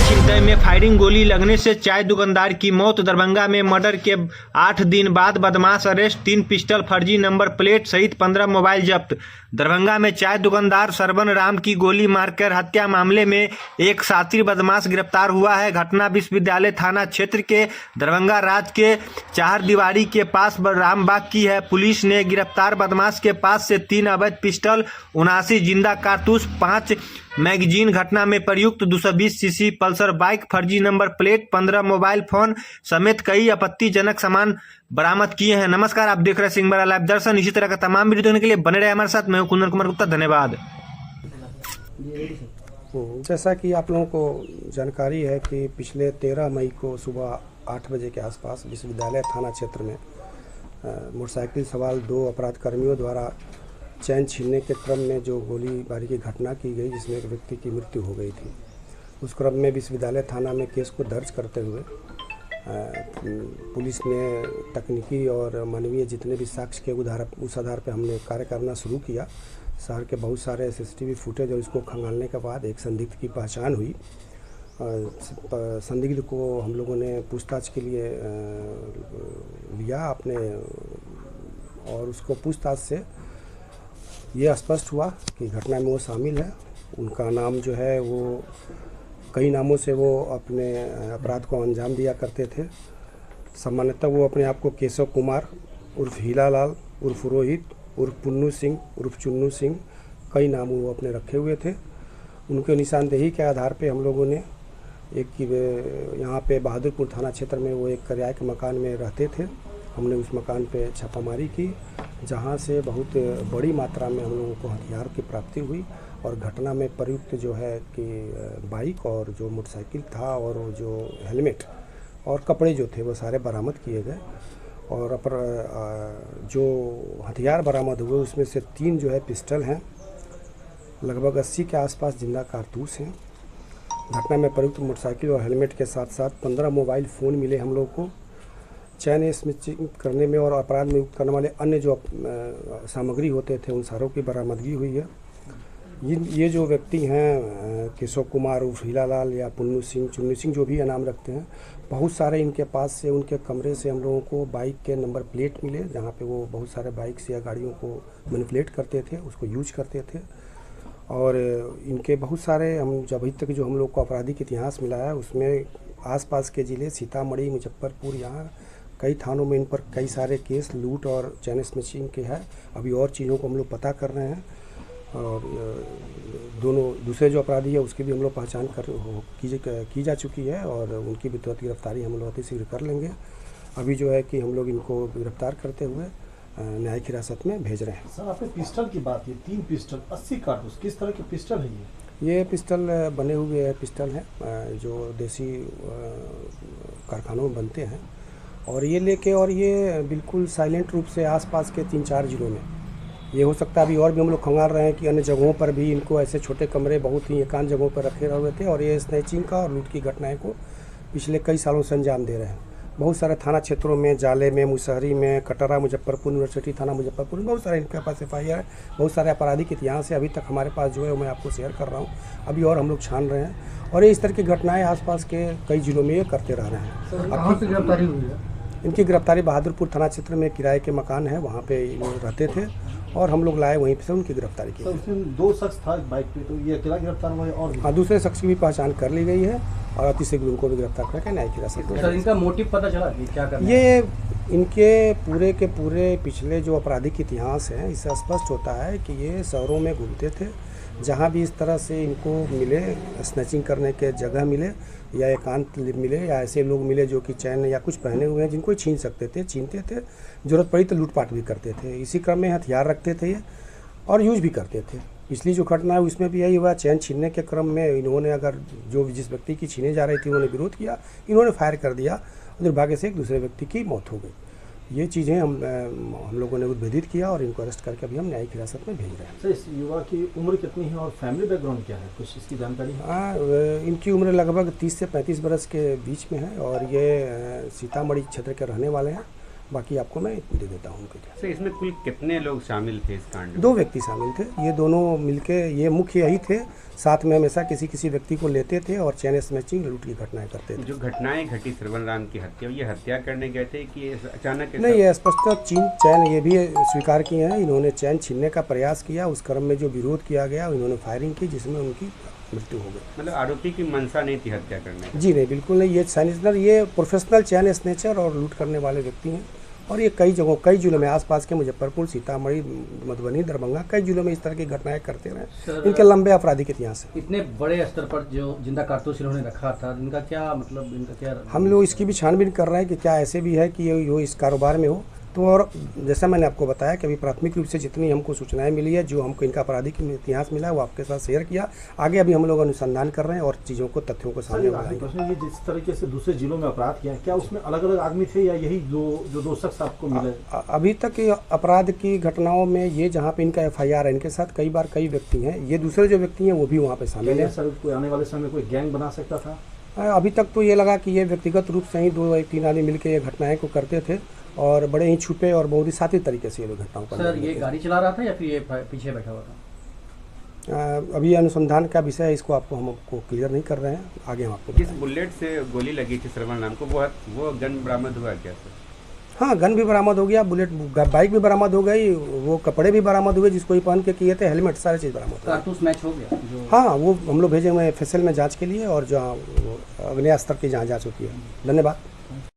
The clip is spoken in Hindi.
छिनतई में फायरिंग, गोली लगने से चाय दुकानदार की मौत। दरभंगा में मर्डर के 8 दिन बाद बदमाश अरेस्ट, 3 पिस्टल, फर्जी नंबर प्लेट सहित 15 मोबाइल जब्त। दरभंगा में चाय दुकानदार सरवन राम की गोली मारकर हत्या मामले में एक शातिर बदमाश गिरफ्तार हुआ है। घटना विश्वविद्यालय थाना क्षेत्र के दरभंगा राज के चारदीवारी के पास रामबाग की है। पुलिस ने गिरफ्तार बदमाश के पास से 3 अवैध पिस्टल, 79 जिंदा कारतूस, 5 मैगजीन, घटना में प्रयुक्त 220 सीसी पल्सर बाइक, फर्जी नंबर प्लेट, 15 मोबाइल फोन समेत कई आपत्तिजनक सामान बरामद किए हैं। नमस्कार, आप देख रहे हैं सिंह लाइव दर्शन। इसी तरह का तमाम वीडियो देखने के लिए बने रहे हमारे साथ। मैं हूं कुंदन कुमार गुप्ता, धन्यवाद। जैसा कि आप लोगों को जानकारी है कि पिछले 13 मई को सुबह 8 बजे के आसपास विश्वविद्यालय थाना क्षेत्र में मोटरसाइकिल सवार 2 अपराध कर्मियों द्वारा चैन छीनने के क्रम में जो गोलीबारी की घटना की गई, जिसमें एक व्यक्ति की मृत्यु हो गई थी। उस क्रम में विश्वविद्यालय थाना में केस को दर्ज करते हुए पुलिस ने तकनीकी और मानवीय जितने भी साक्ष्य के उस आधार पर हमने कार्य करना शुरू किया। शहर के बहुत सारे CCTV फुटेज और इसको खंगालने के बाद एक संदिग्ध की पहचान हुई। संदिग्ध को हम लोगों ने पूछताछ के लिए लिया अपने, और उसको पूछताछ से ये स्पष्ट हुआ कि घटना में वो शामिल है। उनका नाम जो है वो कई नामों से वो अपने अपराध को अंजाम दिया करते थे। सामान्यतः वो अपने आप को केशव कुमार उर्फ हीलालाल उर्फ रोहित उर्फ पुन्नू सिंह उर्फ चुन्नू सिंह, कई नाम वो अपने रखे हुए थे। उनके निशानदेही के आधार पे हम लोगों ने यहाँ पे बहादुरपुर थाना क्षेत्र में वो एक किराए के मकान में रहते थे। हमने उस मकान पे छापामारी की, जहाँ से बहुत बड़ी मात्रा में हम लोगों को हथियार की प्राप्ति हुई और घटना में प्रयुक्त जो है कि बाइक और जो मोटरसाइकिल था और जो हेलमेट और कपड़े जो थे वो सारे बरामद किए गए। और जो हथियार बरामद हुए उसमें से 3 जो है पिस्टल हैं, लगभग 80 के आसपास जिंदा कारतूस हैं। घटना में प्रयुक्त मोटरसाइकिल और हेलमेट के साथ साथ 15 मोबाइल फ़ोन मिले हम लोग को। चैन स्नैचिंग करने में और अपराध में युक्त करने वाले अन्य जो सामग्री होते थे उन सारों की बरामदगी हुई है। ये जो व्यक्ति हैं केशव कुमार उर्फ हीलालाल या पुन्नू सिंह, चुन्नू सिंह, जो भी नाम रखते हैं, बहुत सारे इनके पास से उनके कमरे से हम लोगों को बाइक के नंबर प्लेट मिले, जहाँ पे वो बहुत सारे बाइक्स या गाड़ियों को मैनिपुलेट करते थे, उसको यूज करते थे। और इनके बहुत सारे अभी तक जो हम लोग को आपराधिक इतिहास मिला है उसमें आसपास के ज़िले सीतामढ़ी, मुजफ्फरपुर, यहाँ कई थानों में इन पर कई सारे केस लूट और चैन स्नैचिंग के हैं। अभी और चीज़ों को हम लोग पता कर रहे हैं और दोनों दूसरे जो अपराधी है उसकी भी हम लोग पहचान की जा चुकी है और उनकी भी तुरंत गिरफ्तारी हम लोग अति शीघ्र कर लेंगे। अभी जो है कि हम लोग इनको गिरफ्तार करते हुए न्यायिक हिरासत में भेज रहे हैं। सर, आपने पिस्टल की बात की, 3 पिस्टल, 80 कारतूस, किस तरह के पिस्टल है ये पिस्टल बने हुए पिस्टल हैं जो देसी कारखानों में बनते हैं और ये लेके और ये बिल्कुल साइलेंट रूप से आसपास के 3-4 जिलों में, ये हो सकता है अभी और भी हम लोग खंगाल रहे हैं कि अन्य जगहों पर भी इनको ऐसे छोटे कमरे बहुत ही एकांत जगहों पर रखे हुए थे और ये स्नैचिंग का और लूट की घटनाएं को पिछले कई सालों से अंजाम दे रहे हैं। बहुत सारे थाना क्षेत्रों में, जाले में, मुसहरी में, कटरा, मुजफ्फरपुर यूनिवर्सिटी थाना मुजफ्फरपुर में बहुत सारे इनके पास FIR है। बहुत सारे आपराधिक इतिहास है अभी तक हमारे पास जो है मैं आपको शेयर कर रहा हूँ। अभी और हम लोग छान रहे हैं और ये इस तरह की घटनाएँ आसपास के कई जिलों में ये करते रह रहे हैं। कहाँ से गिरफ्तारी हुई है? इनकी गिरफ्तारी बहादुरपुर थाना क्षेत्र में किराए के मकान है, वहाँ पे वो रहते थे और हम लोग लाए वहीं से उनकी गिरफ्तारी की। उसमें 2 शख्स था बाइक पे, तो ये अकेला गिरफ्तार हुआ है? और हाँ, दूसरे शख्स की भी पहचान कर ली गई है और अति शीघ्र उनको भी गिरफ्तार करके न्यायिक हिरासत में। सर, इनका मोटिव पता चला कि क्या करना है? ये इनके पूरे के पूरे पिछले जो आपराधिक इतिहास हैं इससे स्पष्ट होता है कि ये शहरों में घूमते थे, जहाँ भी इस तरह से इनको मिले, स्नैचिंग करने के जगह मिले या एकांत मिले या ऐसे लोग मिले जो कि चैन या कुछ पहने हुए हैं जिनको छीन सकते थे, छीनते थे। जरूरत पड़ी तो लूटपाट भी करते थे। इसी क्रम में हथियार रखते थे ये और यूज भी करते थे। पिछली जो घटना है उसमें भी यही हुआ, चैन छीनने के क्रम में इन्होंने अगर जिस व्यक्ति की छीने जा रही थी उन्होंने विरोध किया, इन्होंने फायर कर दिया, दुर्भाग्य से एक दूसरे व्यक्ति की मौत हो गई। ये चीज़ें हम लोगों ने उद्भेदित किया और इनको अरेस्ट करके अभी हम न्यायिक हिरासत में भेज रहे हैं। सर, इस युवा की उम्र कितनी है और फैमिली बैकग्राउंड क्या है, कुछ इसकी जानकारी है? हाँ, इनकी उम्र लगभग 30 से 35 बरस के बीच में है और ये सीतामढ़ी क्षेत्र के रहने वाले हैं बाकी आपको मैं दे देता हूँ उनके क्या। सर इसमें कुल कितने लोग शामिल थे इस कांड में? 2 व्यक्ति शामिल थे, ये दोनों मिलके, ये मुख्य यही थे, साथ में हमेशा किसी किसी व्यक्ति को लेते थे और चैन स्नैचिंग लूट की घटनाएं करते थे। जो घटनाएं घटी श्रवण राम की हत्या, ये हत्या करने गए थे कि अचानक ऐसा- नहीं, ये स्पष्ट चैन ये भी स्वीकार किए हैं, इन्होंने चैन छीनने का प्रयास किया, उस क्रम में जो विरोध किया गया इन्होंने फायरिंग की जिसमें उनकी मृत्यु हो गई। मतलब आरोपी की मंशा नहीं थी हत्या करने की? जी नहीं, बिल्कुल नहीं, ये सैनिटर, ये प्रोफेशनल चैन स्नेचर और लूट करने वाले व्यक्ति हैं और ये कई जगहों, कई जिलों में, आसपास के मुजफ्फरपुर, सीतामढ़ी, मधुबनी, दरभंगा, कई जिलों में इस तरह की घटनाएं करते रहे। इनके लंबे आपराधिक इतिहास है। इतने बड़े स्तर पर जो जिंदा कारतूस इन्होंने रखा था, इनका क्या मतलब, इनका क्या? हम लोग इसकी भी छानबीन कर रहे हैं कि क्या ऐसे भी है कि ये इस कारोबार में हो। तो और जैसा मैंने आपको बताया कि अभी प्राथमिक रूप से जितनी हमको सूचनाएं मिली है, जो हमको इनका आपराधिक इतिहास मिला है, वो आपके साथ शेयर किया। आगे अभी हम लोग अनुसंधान कर रहे हैं और चीज़ों को, तथ्यों को सर सामने एक आखिरी लाएंगे। प्रश्न, ये जिस तरीके से दूसरे जिलों में अपराध किया है, क्या उसमें अलग अलग आदमी थे या यही जो 2 शख्स आपको मिले? अभी तक ये अपराध की घटनाओं में, ये जहाँ पे इनका FIR है, इनके साथ कई बार कई व्यक्ति हैं, ये दूसरे जो व्यक्ति हैं वो भी वहाँ पे शामिल है। सर कोई आने वाले समय में कोई गैंग बना सकता था? अभी तक तो ये लगा कि ये व्यक्तिगत रूप से ही 2-3 आदमी मिलकर ये घटनाएं को करते थे और बड़े ही छुपे और बहुत ही साथी तरीके से ये लोग घटनाओं पर। सर ये गाड़ी चला रहा था या फिर ये पीछे बैठा हुआ था? अभी अनुसंधान का विषय है, इसको हम आपको क्लियर नहीं कर रहे हैं, आगे हम आपको जिस बताएंगे। बुलेट से गोली लगी थी श्रवण राम को, वो गन बरामद हुआ क्या सर? हाँ, गन भी बरामद हो गया, बुलेट बाइक भी बरामद हो गई, वो कपड़े भी बरामद हुए जिसको ही पहन के किए थे, हेलमेट, सारी चीज़ बरामद हो गई। कारतूस मैच हो गया जो? हाँ, वो हम लोग भेजे हुए हैं FSL में जाँच के लिए और जहाँ अग्नेय स्तर की जहाँ जाँच होती है। धन्यवाद।